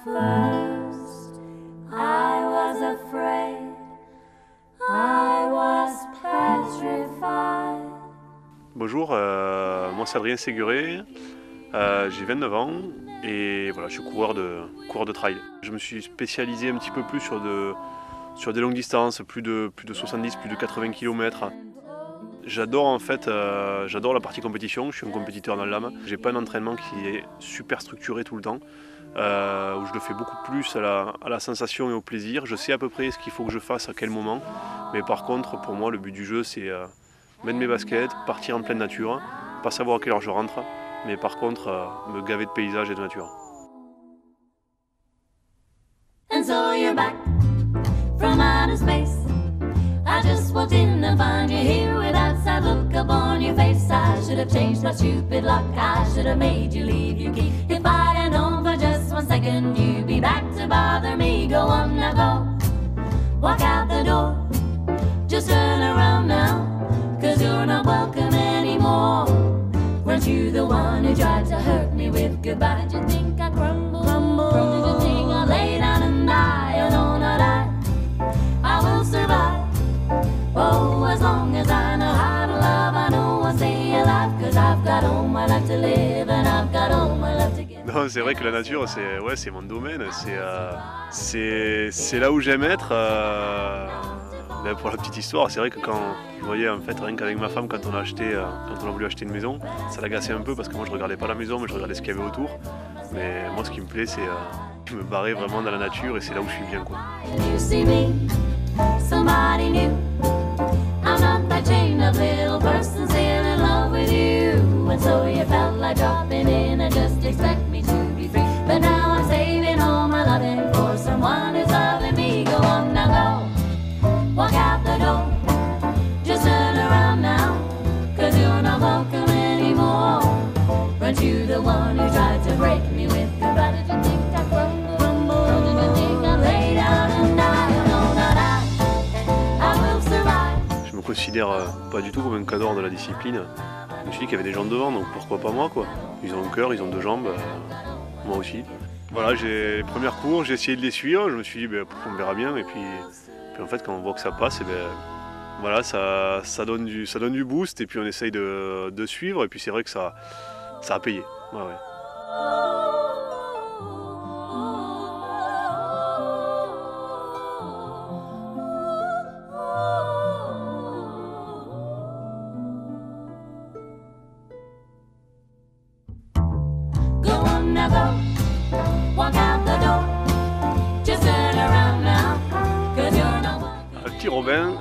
first, I was afraid, I was petrified. Bonjour, moi c'est Adrien Séguré, j'ai 29 ans et voilà, je suis coureur de trail. Je me suis spécialisé un petit peu plus sur des longues distances, plus de 70, plus de 80 km. J'adore en fait, j'adore la partie compétition, je suis un compétiteur dans l'âme. J'ai pas un entraînement qui est super structuré tout le temps, où je le fais beaucoup plus à la sensation et au plaisir. Je sais à peu près ce qu'il faut que je fasse à quel moment, mais par contre pour moi le but du jeu c'est mettre mes baskets, partir en pleine nature, pas savoir à quelle heure je rentre, mais par contre me gaver de paysages et de nature. And so you're back from outer space. I just walked in and find you here with that sad look upon your face. I should have changed my stupid luck. I should have made you leave your key. If I'd have known for just 1 second you'd be back to bother me. Go on now, go. Walk out the door. Just turn around now, 'cause you're not welcome anymore. Weren't you the one who tried to hurt me with goodbye? Did you think I'd crumble? Did you think I'd lay down and die? Oh no, not I will survive. Oh, as long as I know how to love, I know I'll stay alive. 'Cause I've got all my life to live and I've got all my love to give. Non, c'est vrai que la nature, c'est mon domaine, c'est là où j'aime être. Mais pour la petite histoire, c'est vrai que quand je voyais en fait rien qu'avec ma femme quand on a voulu acheter une maison, ça l'agaçait un peu parce que moi je regardais pas la maison, mais je regardais ce qu'il y avait autour. Mais moi ce qui me plaît c'est me barrer vraiment dans la nature et c'est là où je suis bien quoi. You see me, somebody new. I'm not that chained up little person still in love with you. And so you felt like dropping in and just expect me to be free. But now I'm saving all my loving for someone who's loving me. Go on now, go. Walk out the door, just turn around now, 'cause you're not welcome anymore. Weren't you the one who tried to break me with goodbye? Did you think I'd crumble? Did you think I'd lay down and die? Oh no, not I will survive. Je me considère pas du tout comme un cadre de la discipline. Je me suis dit qu'il y avait des gens devant, donc pourquoi pas moi quoi. Ils ont un cœur, ils ont 2 jambes, moi aussi. Voilà, j'ai les premières cours, j'ai essayé de les suivre, je me suis dit on verra bien et puis en fait quand on voit que ça passe, et voilà, ça donne du boost et puis on essaye de suivre et puis c'est vrai que ça a payé. Ouais, ouais. Go on now, go. Walk out the door. Just turn around now, 'cause you're not welcome. Un petit Robin,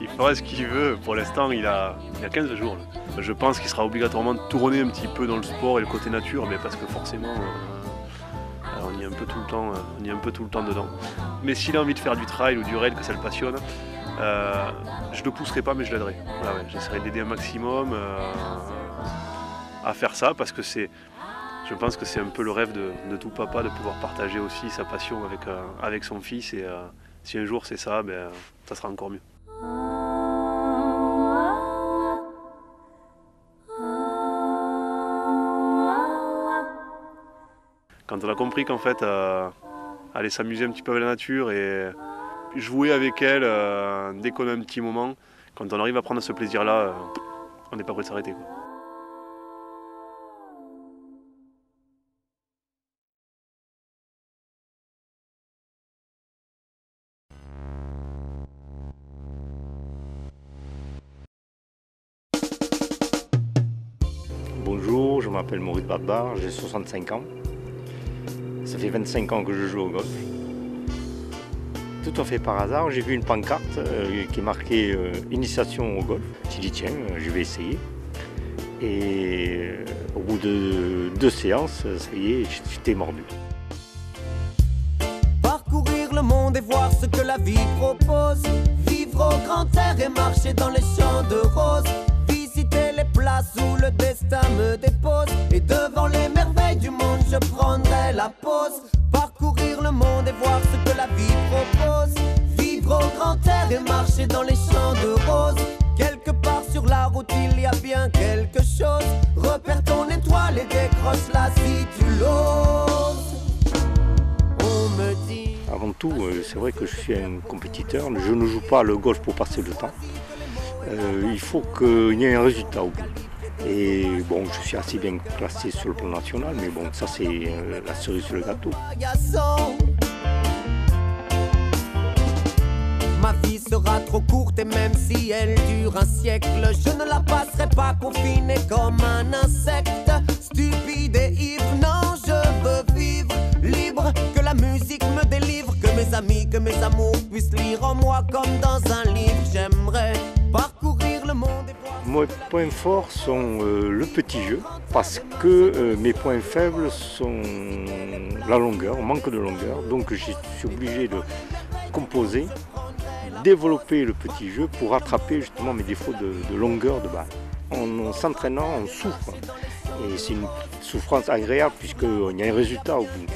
il fera ce qu'il veut. Pour l'instant, il a 15 jours. Là. Je pense qu'il sera obligatoirement tourné un petit peu dans le sport et le côté nature, mais parce que forcément, on y est un peu tout le temps dedans. Mais s'il a envie de faire du trail ou du raid, que ça le passionne, je le pousserai pas, mais je l'aiderai. Voilà, ouais, j'essaierai d'aider un maximum à faire ça, parce que je pense que c'est un peu le rêve de tout papa de pouvoir partager aussi sa passion avec son fils. Et si un jour c'est ça, ça sera encore mieux. Quand on a compris qu'en fait, aller s'amuser un petit peu avec la nature et jouer avec elle dès qu'on a un petit moment, quand on arrive à prendre ce plaisir-là, on n'est pas prêt de s'arrêter. Bonjour, je m'appelle Maurice Barbar, j'ai 65 ans. Ça fait 25 ans que je joue au golf. Tout à fait par hasard, j'ai vu une pancarte qui est marquée initiation au golf. J'ai dit tiens, je vais essayer. Et au bout de 2 séances, ça y est, j'étais mordu. Parcourir le monde et voir ce que la vie propose. Vivre au grand air et marcher dans les champs de roses. Visiter les places où le destin me dépose. Et devant les merveilles du monde, je prendrai la pause. Parcourir le monde et voir ce que la vie propose. Vivre au grand air et marcher dans les champs de roses. Quelque part sur la route, il y a bien quelque chose. Repère ton étoile et décroche-la si tu l'oses. tout, c'est vrai que je suis un compétiteur, je ne joue pas le golf pour passer le temps. Il faut qu'il y ait un résultat au bout. Et bon, je suis assez bien classé sur le plan national, mais bon, ça c'est la cerise sur le gâteau. Ma vie sera trop courte et même si elle dure un siècle, je ne la passerai pas confinée comme un insecte, stupide et ivre. Non, je veux vivre libre, que la musique me délivre, que mes amis, que mes amours puissent lire en moi comme dans un livre. J'aimerais parcourir le monde et voir... Mes points forts sont le petit jeu, parce que mes points faibles sont la longueur, manque de longueur, donc je suis obligé de composer, développer le petit jeu pour rattraper justement mes défauts de longueur de balle. En s'entraînant, on souffre, et c'est une souffrance agréable puisqu'il y a un résultat au bout.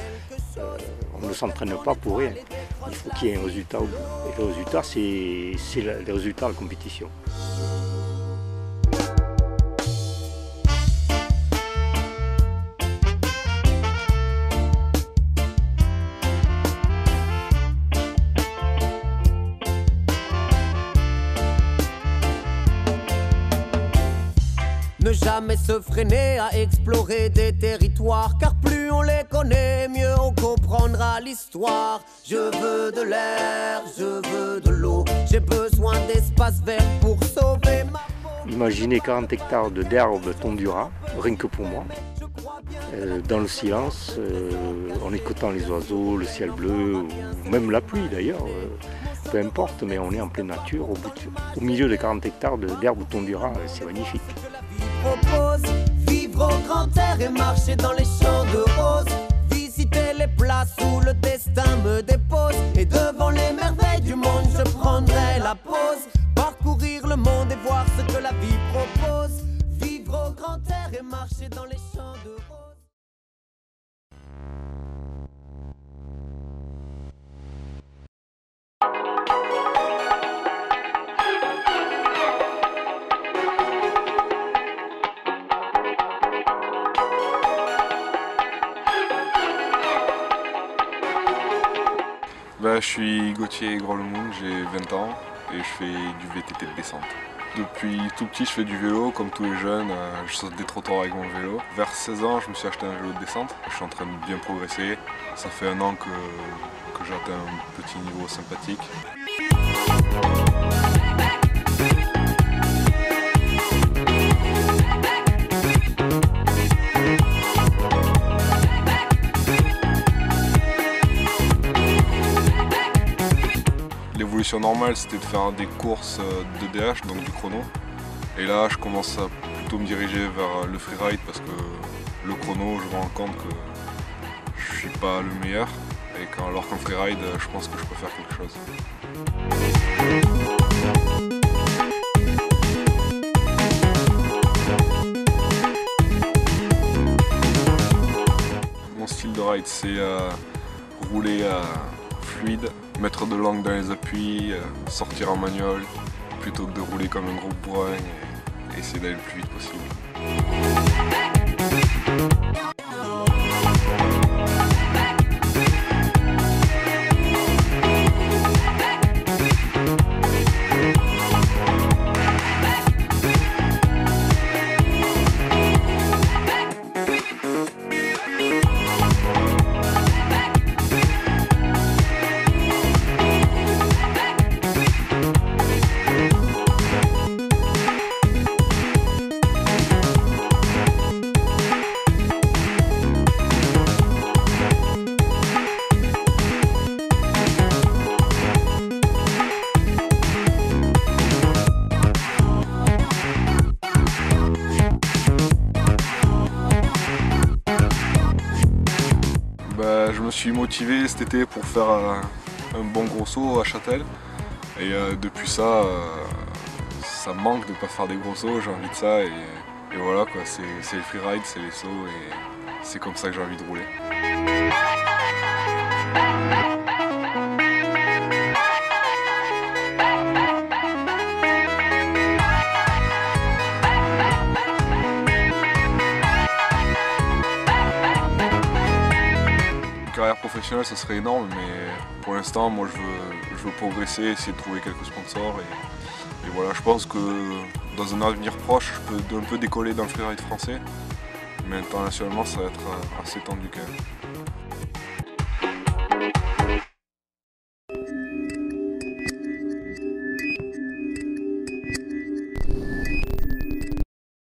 On ne s'entraîne pas pour rien, il faut qu'il y ait un résultat au bout. Et le résultat, c'est le résultat de la compétition. Ne jamais se freiner à explorer des territoires, car plus on les connaît, mieux on comprendra l'histoire. Je veux de l'air, je veux de l'eau, j'ai besoin d'espace vert pour sauver ma peau. Imaginez 40 hectares d'herbe tondura, rien que pour moi, dans le silence, en écoutant les oiseaux, le ciel bleu, ou même la pluie d'ailleurs, peu importe, mais on est en pleine nature, au milieu de 40 hectares d'herbe tondura, c'est magnifique. Propose vivre au grand air et marcher dans les champs de roses, visiter les places où le destin me dépose, et devant les merveilles du monde je prendrai la pause, parcourir le monde et voir ce que la vie propose, vivre au grand air et marcher dans les champs de roses. Je suis Gauthier Grollemoun, j'ai 20 ans et je fais du VTT de descente. Depuis tout petit, je fais du vélo, comme tous les jeunes, je saute des trottoirs avec mon vélo. Vers 16 ans, je me suis acheté un vélo de descente. Je suis en train de bien progresser. Ça fait 1 an que j'ai atteint un petit niveau sympathique. L'évolution normale, c'était de faire des courses de DH, donc du chrono. Et là, je commence à plutôt me diriger vers le freeride parce que le chrono, je me rends compte que je suis pas le meilleur. Et alors qu'en freeride, je pense que je peux faire quelque chose. Mon style de ride, c'est rouler fluide, mettre de l'angle dans les appuis, sortir en manuel, plutôt que de rouler comme un gros bourrin et essayer d'aller le plus vite possible. Je me suis motivé cet été pour faire un bon gros saut à Châtel et depuis ça, ça manque de ne pas faire des gros sauts, j'ai envie de ça et voilà quoi, c'est le freeride, c'est les sauts et c'est comme ça que j'ai envie de rouler. carrière professionnelle, ça serait énorme, mais pour l'instant, moi, je veux progresser, essayer de trouver quelques sponsors. Et voilà, je pense que dans un avenir proche, je peux un peu décoller dans le freeride français, mais internationalement, ça va être assez tendu quand même.